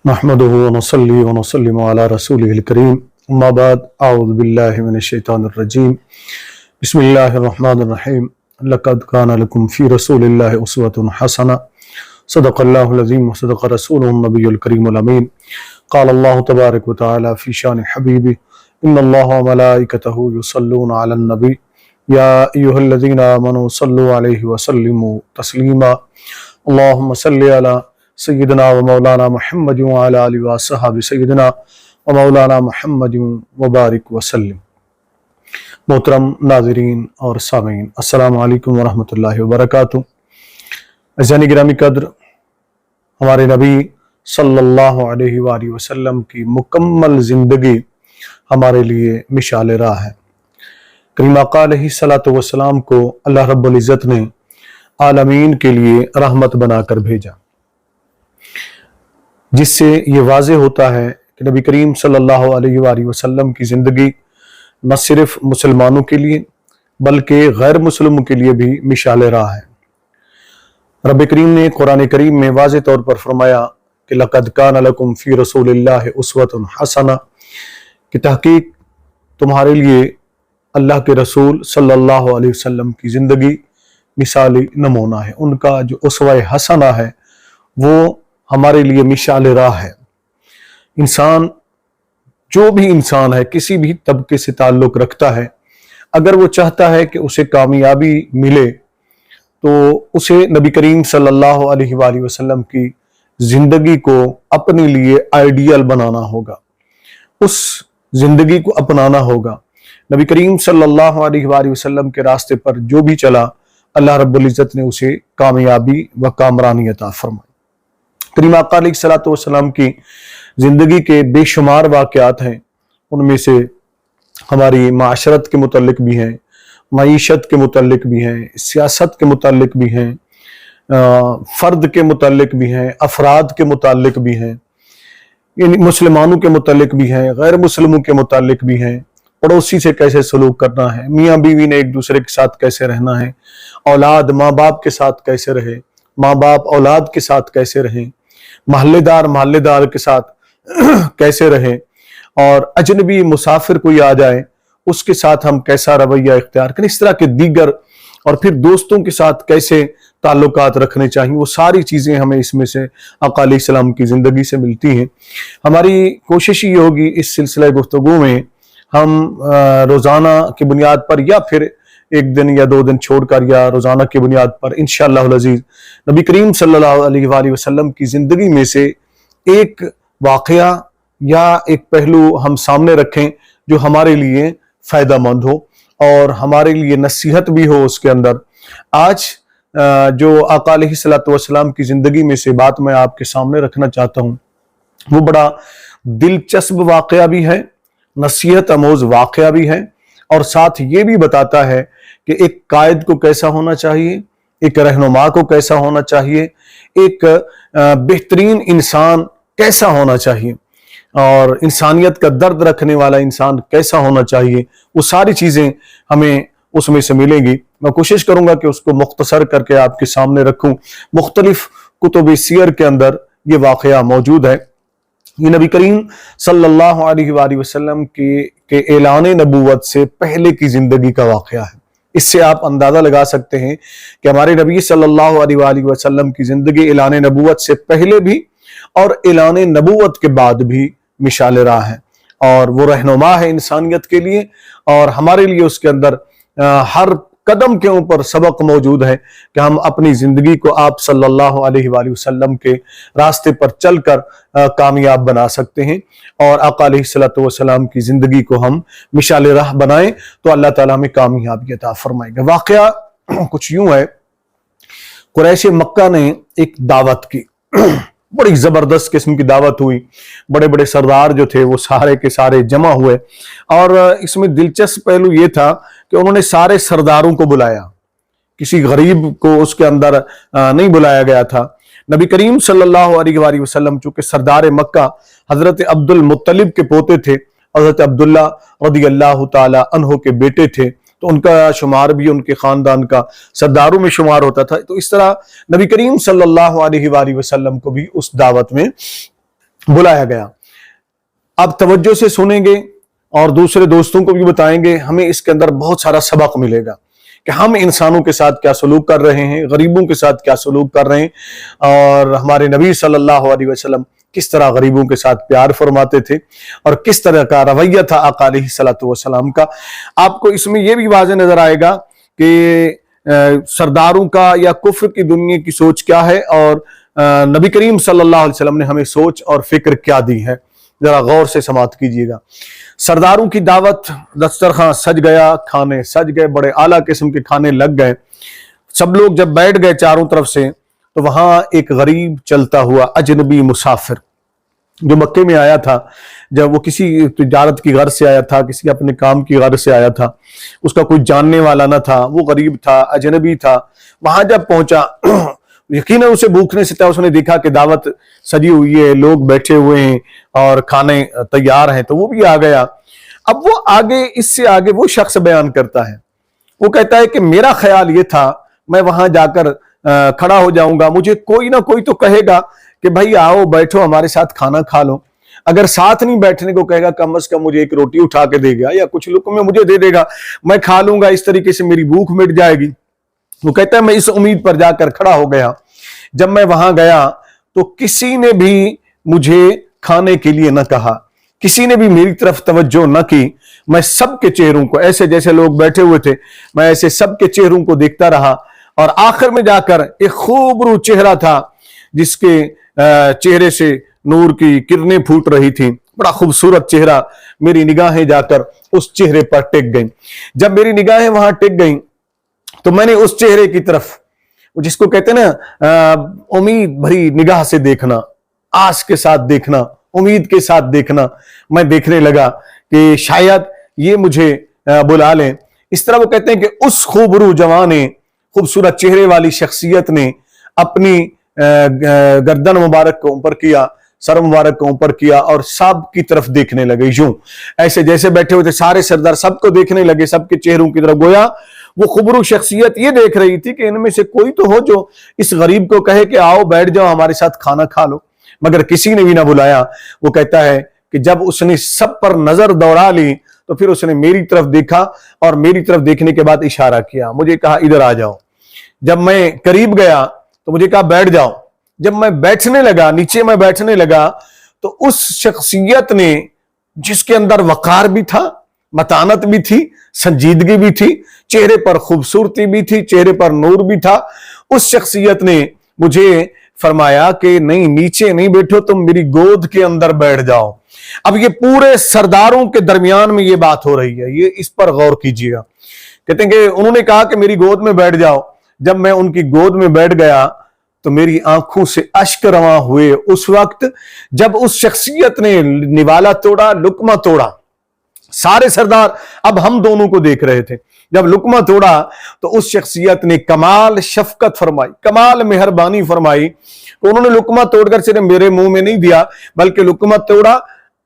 नहमदुहु व नसल्ली व नसल्लिमु अला रसूलिहिल करीम अम्मा बाद अऊज़ु बिल्लाहि मिनश शैतानिर रजीम बिस्मिल्लाहिर रहमानिर रहीम लक़द काना लकुम फ़ी रसूलिल्लाहि उस्वतुन हसना सदक़ल्लाहुल अज़ीम व सदक़ रसूलुहुन नबियुल करीमुल अमीन क़ाल अल्लाहु तबारक व तआला फ़ी शानि हबीबी इन्नल्लाहा व मलाइकतहु युसल्लूना अलन नबी या अय्युहल्लज़ीना आमनू सल्लु अलैहि व सल्लिमू तस्लीमा अल्लाहुम्मा सल्लि अला सय्यिदना व मौलाना मुहम्मद व अला आलिहि व अस्हाबि सय्यिदना व मौलाना मुहम्मद व बारिक व सल्लिम। मोहतरम नाज़रीन और सामीन, अस्सलामु अलैकुम व रहमतुल्लाहि व बरकातुहू। अज़ीज़ान गिरामी कद्र, हमारे नबी सल्लल्लाहु अलैहि वसल्लम की मुकम्मल ज़िंदगी हमारे लिए मिसाल राह है। करीम आका अलैहिस्सलातु वस्सलाम को अल्लाह रब्बुल इज़्ज़त ने आलमीन के लिए रहमत बनाकर भेजा, जिससे ये वाज़े होता है कि नबी करीम सल्लल्लाहु अलैहि वसल्लम की ज़िंदगी न सिर्फ मुसलमानों के लिए बल्कि गैर मुस्लिमों के लिए भी मिसाल राह है। रब करीम ने कुरान करीम में वाज़े तौर पर फरमाया कि लक़द काना लकुम फ़ी रसूलिल्लाहि उस्वतुन हसना, कि तहक़ीक़ तुम्हारे लिए अल्लाह के रसूल सल्लल्लाहु अलैहि वसल्लम की ज़िंदगी मिसाली नमूना है। उनका जो उसवा हसना है वो हमारे लिए मिसाल राह है। इंसान, जो भी इंसान है, किसी भी तबके से ताल्लुक़ रखता है, अगर वो चाहता है कि उसे कामयाबी मिले तो उसे नबी करीम सल्लल्लाहु अलैहि वसल्लम की ज़िंदगी को अपने लिए आइडियल बनाना होगा, उस ज़िंदगी को अपनाना होगा। नबी करीम सल्लल्लाहु अलैहि वसल्लम के रास्ते पर जो भी चला, अल्लाह रब्बुल इज़्ज़त ने उसे कामयाबी व कामरानी अता फरमाई। करीम आका अलैहिस्सलातु वस्सलाम की ज़िंदगी के बेशुमार वाक़यात हैं, उनमें से हमारी माशरत के मुतल्लिक भी हैं, मईशत के मुतल्लिक भी हैं, सियासत के मुतल्लिक भी हैं, फ़र्द के मुतल्लिक भी हैं, अफराद के मुतल्लिक भी हैं, यानी मुसलमानों के मुतल्लिक भी हैं, गैर मुस्लिमों के मुतल्लिक भी हैं। पड़ोसी से कैसे सलूक करना है, मियाँ बीवी ने एक दूसरे के साथ कैसे रहना है, औलाद माँ बाप के साथ कैसे रहे, माँ बाप औलाद के साथ कैसे रहें, महल्लेदार के साथ कैसे रहें, और अजनबी मुसाफिर कोई आ जाए उसके साथ हम कैसा रवैया इख्तियार करें, इस तरह के दीगर, और फिर दोस्तों के साथ कैसे ताल्लुकात रखने चाहिए, वो सारी चीज़ें हमें इसमें से आका अलैहिस्सलाम की ज़िंदगी से मिलती हैं। हमारी कोशिश ये होगी इस सिलसिले गुफ्तगू में हम रोज़ाना की बुनियाद पर या फिर एक दिन या दो दिन छोड़कर या रोज़ाना की बुनियाद पर इंशाअल्लाह अज़ीज़ नबी करीम सल्लल्लाहु अलैहि वसल्लम की ज़िंदगी में से एक वाक़या या एक पहलू हम सामने रखें जो हमारे लिए फ़ायदेमंद हो और हमारे लिए नसीहत भी हो उसके अंदर। आज जो आका अलैहिस्सलातु वस्सलाम की ज़िंदगी में से बात मैं आपके सामने रखना चाहता हूँ, वो बड़ा दिलचस्प वाक़या भी है, नसीहत आमोज़ वाक़या भी है, और साथ ये भी बताता है कि एक कायद को कैसा होना चाहिए, एक रहनुमा को कैसा होना चाहिए, एक बेहतरीन इंसान कैसा होना चाहिए, और इंसानियत का दर्द रखने वाला इंसान कैसा होना चाहिए। वो सारी चीज़ें हमें उसमें से मिलेंगी। मैं कोशिश करूंगा कि उसको मुख्तसर करके आपके सामने रखूं। मुख्तलिफ कुतुब सीयर के अंदर ये वाक़या मौजूद है। ये नबी करीम सल्लल्लाहु अलैहि वसल्लम के ऐलान नबूवत से पहले की ज़िंदगी का वाक़या है। इससे आप अंदाज़ा लगा सकते हैं कि हमारे नबी सल्लल्लाहु अलैहि वसल्लम की ज़िंदगी ऐलान नबूवत से पहले भी और ऐलान नबूवत के बाद भी मिसाल राह है, और वो रहनुमा है इंसानियत के लिए, और हमारे लिए उसके अंदर हर कदम के ऊपर सबक मौजूद है कि हम अपनी ज़िंदगी को आप सल्लल्लाहु अलैहि वसल्लम के रास्ते पर चलकर कामयाब बना सकते हैं, और आका अलैहिस्सलातु वस्सलाम की ज़िंदगी को हम मिसाल राह बनाएं तो अल्लाह ताला हमें कामयाबी अता फरमाएगा। वाक़या कुछ यूं है, कुरैश मक्का ने एक दावत की, बड़ी ज़बरदस्त किस्म की दावत हुई। बड़े बड़े सरदार जो थे वो सारे के सारे जमा हुए, और इसमें दिलचस्प पहलू ये था कि उन्होंने सारे सरदारों को बुलाया, किसी गरीब को उसके अंदर नहीं बुलाया गया था। नबी करीम सल्लल्लाहु अलैहि वसल्लम चूंकि सरदार मक्का हजरत अब्दुल मुत्तलिब के पोते थे, हजरत अब्दुल्ला रदियल्लाहु ताला अन्हु के बेटे थे, तो उनका शुमार भी उनके ख़ानदान का सरदारों में शुमार होता था। तो इस तरह नबी करीम सल्लल्लाहु अलैहि वसल्लम को भी उस दावत में बुलाया गया। अब तवज्जो से सुनेंगे और दूसरे दोस्तों को भी बताएंगे, हमें इसके अंदर बहुत सारा सबक मिलेगा कि हम इंसानों के साथ क्या सलूक कर रहे हैं, गरीबों के साथ क्या सलूक कर रहे हैं, और हमारे नबी सल्लल्लाहु अलैहि वसल्लम किस तरह गरीबों के साथ प्यार फरमाते थे और किस तरह का रवैया था आका अलैहिस्सलातु वस्सलाम का। आपको इसमें यह भी वाज़ेह नजर आएगा कि सरदारों का या कुफ्र की दुनिया की सोच क्या है और नबी करीम सल्लल्लाहु अलैहि वसल्लम ने हमें सोच और फिक्र क्या दी है। जरा गौर से समाअत कीजिएगा। सरदारों की दावत, दस्तरखान सज गया, खाने सज गए, बड़े आला किस्म के खाने लग गए। सब लोग जब बैठ गए चारों तरफ से, तो वहां एक गरीब चलता हुआ अजनबी मुसाफिर जो मक्के में आया था, जब वो किसी तिजारत की गर्ज से आया था, किसी अपने काम की गर्ज से आया था, उसका कोई जानने वाला ना था, वो गरीब था, अजनबी था। वहां जब पहुंचा यकीनन उसे भूखने से था, उसने देखा कि दावत सजी हुई है, लोग बैठे हुए हैं और खाने तैयार हैं, तो वो भी आ गया। अब वो आगे, इससे आगे वो शख्स बयान करता है, वो कहता है कि मेरा ख्याल ये था मैं वहां जाकर खड़ा हो जाऊंगा, मुझे कोई ना कोई तो कहेगा कि भाई आओ बैठो हमारे साथ खाना खा लो। अगर साथ नहीं बैठने को कहेगा, कम से कम मुझे एक रोटी उठा के देगा या कुछ लुक़्मे मुझे दे देगा, मैं खा लूंगा, इस तरीके से मेरी भूख मिट जाएगी। वो कहता है मैं इस उम्मीद पर जाकर खड़ा हो गया। जब मैं वहां गया तो किसी ने भी मुझे खाने के लिए न कहा, किसी ने भी मेरी तरफ तवज्जो न की। मैं सबके चेहरों को, ऐसे जैसे लोग बैठे हुए थे, मैं ऐसे सबके चेहरों को देखता रहा और आखिर में जाकर एक खूबरू चेहरा था जिसके चेहरे से नूर की किरणें फूट रही थी, बड़ा खूबसूरत चेहरा। मेरी निगाहें जाकर उस चेहरे पर टिक गईं। जब मेरी निगाहें वहां टिक गईं तो मैंने उस चेहरे की तरफ, जिसको कहते हैं ना उम्मीद भरी निगाह से देखना, आस के साथ देखना, उम्मीद के साथ देखना, मैं देखने लगा कि शायद ये मुझे बुला लें। इस तरह वो कहते हैं कि उस खूबरू जवान, खूबसूरत चेहरे वाली शख्सियत ने अपनी गर्दन मुबारक को ऊपर किया, सर मुबारक को ऊपर किया और सब की तरफ देखने लगे। यूं ऐसे जैसे बैठे हुए थे सारे सरदार सबको देखने लगे, सबके चेहरों की तरफ। गोया वो खुबरू शख्सियत ये देख रही थी कि इनमें से कोई तो हो जो इस गरीब को कहे कि आओ बैठ जाओ हमारे साथ खाना खा लो, मगर किसी ने भी ना बुलाया। वो कहता है कि जब उसने सब पर नजर दौड़ा ली तो फिर उसने मेरी तरफ देखा और मेरी तरफ देखने के बाद इशारा किया, मुझे कहा इधर आ जाओ। जब मैं करीब गया तो मुझे कहा बैठ जाओ। जब मैं बैठने लगा, नीचे मैं बैठने लगा, तो उस शख्सियत ने, जिसके अंदर वकार भी था, मतानत भी थी, संजीदगी भी थी, चेहरे पर खूबसूरती भी थी, चेहरे पर नूर भी था, उस शख्सियत ने मुझे फरमाया कि नहीं, नीचे नहीं बैठो, तुम मेरी गोद के अंदर बैठ जाओ। अब ये पूरे सरदारों के दरमियान में ये बात हो रही है, ये इस पर गौर कीजिएगा। कहते हैं कि उन्होंने कहा कि मेरी गोद में बैठ जाओ। जब मैं उनकी गोद में बैठ गया तो मेरी आंखों से अश्क रवां हुए उस वक्त जब उस शख्सियत ने निवाला तोड़ा, लुकमा तोड़ा। सारे सरदार अब हम दोनों को देख रहे थे। जब लुकमा तोड़ा तो उस शख्सियत ने कमाल शफकत फरमाई, कमाल मेहरबानी फरमाई। तो उन्होंने लुकमा तोड़कर सिर्फ मेरे मुंह में नहीं दिया, बल्कि लुकमा तोड़ा,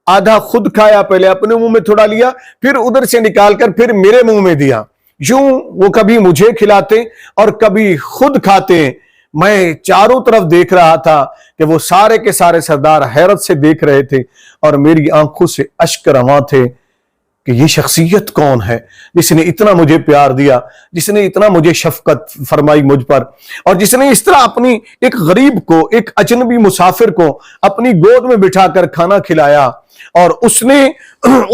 आधा खुद खाया, पहले अपने मुंह में थोड़ा लिया, फिर उधर से निकालकर फिर मेरे मुंह में दिया। यूं वो कभी मुझे खिलाते और कभी खुद खाते। मैं चारों तरफ देख रहा था कि वो सारे के सारे सरदार हैरत से देख रहे थे और मेरी आंखों से अश्क रवां थे कि ये शख्सियत कौन है जिसने इतना मुझे प्यार दिया, जिसने इतना मुझे शफकत फरमाई मुझ पर, और जिसने इस तरह अपनी एक गरीब को, एक अजनबी मुसाफिर को अपनी गोद में बिठाकर खाना खिलाया। और उसने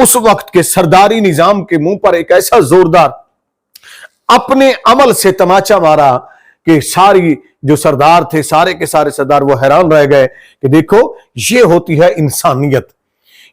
उस वक्त के सरदारी निजाम के मुंह पर एक ऐसा जोरदार अपने अमल से तमाचा मारा कि सारी जो सरदार थे, सारे के सारे सरदार वो हैरान रह गए कि देखो ये होती है इंसानियत,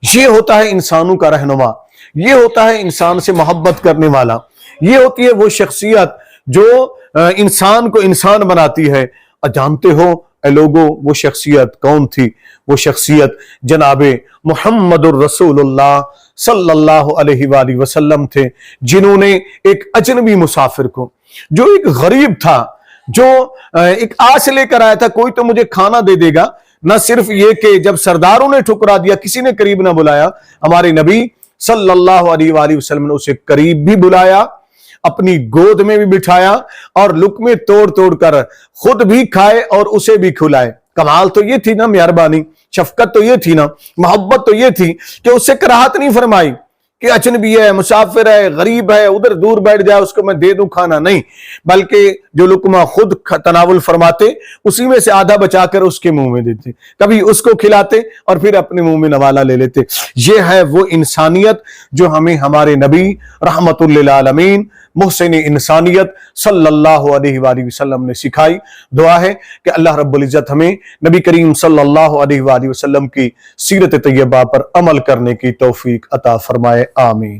ये होता है इंसानों का रहनुमा, ये होता है इंसान से मोहब्बत करने वाला, ये होती है वो शख्सियत जो इंसान को इंसान बनाती है। और जानते हो ए लोगों, वो शख्सियत कौन थी? वो शख्सियत जनाबे मुहम्मदुर रसूलुल्लाह सल्लल्लाहु अलैहि वसल्लम थे, जिन्होंने एक अजनबी मुसाफिर को, जो एक गरीब था, जो एक आस लेकर आया था कोई तो मुझे खाना दे देगा, न सिर्फ ये कि जब सरदारों ने ठुकरा दिया, किसी ने करीब ना बुलाया, हमारे नबी सल्लल्लाहु अलैहि वसल्लम ने उसे करीब भी बुलाया, अपनी गोद में भी बिठाया और लुकमे तोड़ तोड़ कर खुद भी खाए और उसे भी खिलाए। کمال تو یہ تھی نا مہربانی، شفقت تو یہ تھی نا، محبت تو یہ تھی کہ اس سے کراہت نہیں فرمائی کہ اجنبی ہے، مسافر ہے، غریب ہے، ادھر دور بیٹھ جائے اس کو میں دے دوں کھانا، نہیں، بلکہ جو لقمہ خود تناول فرماتے اسی میں سے آدھا بچا کر اس کے منہ میں دیتے، کبھی اس کو کھلاتے اور پھر اپنے منہ میں نوالا لے لیتے۔ یہ ہے وہ انسانیت جو ہمیں ہمارے نبی رحمت للعالمین محسن انسانیت صلی اللہ علیہ وآلہ وسلم نے سکھائی۔ دعا ہے کہ اللہ رب العزت ہمیں نبی کریم صلی اللہ علیہ وآلہ وسلم کی سیرت طیبہ پر عمل کرنے کی توفیق عطا فرمائے، آمین۔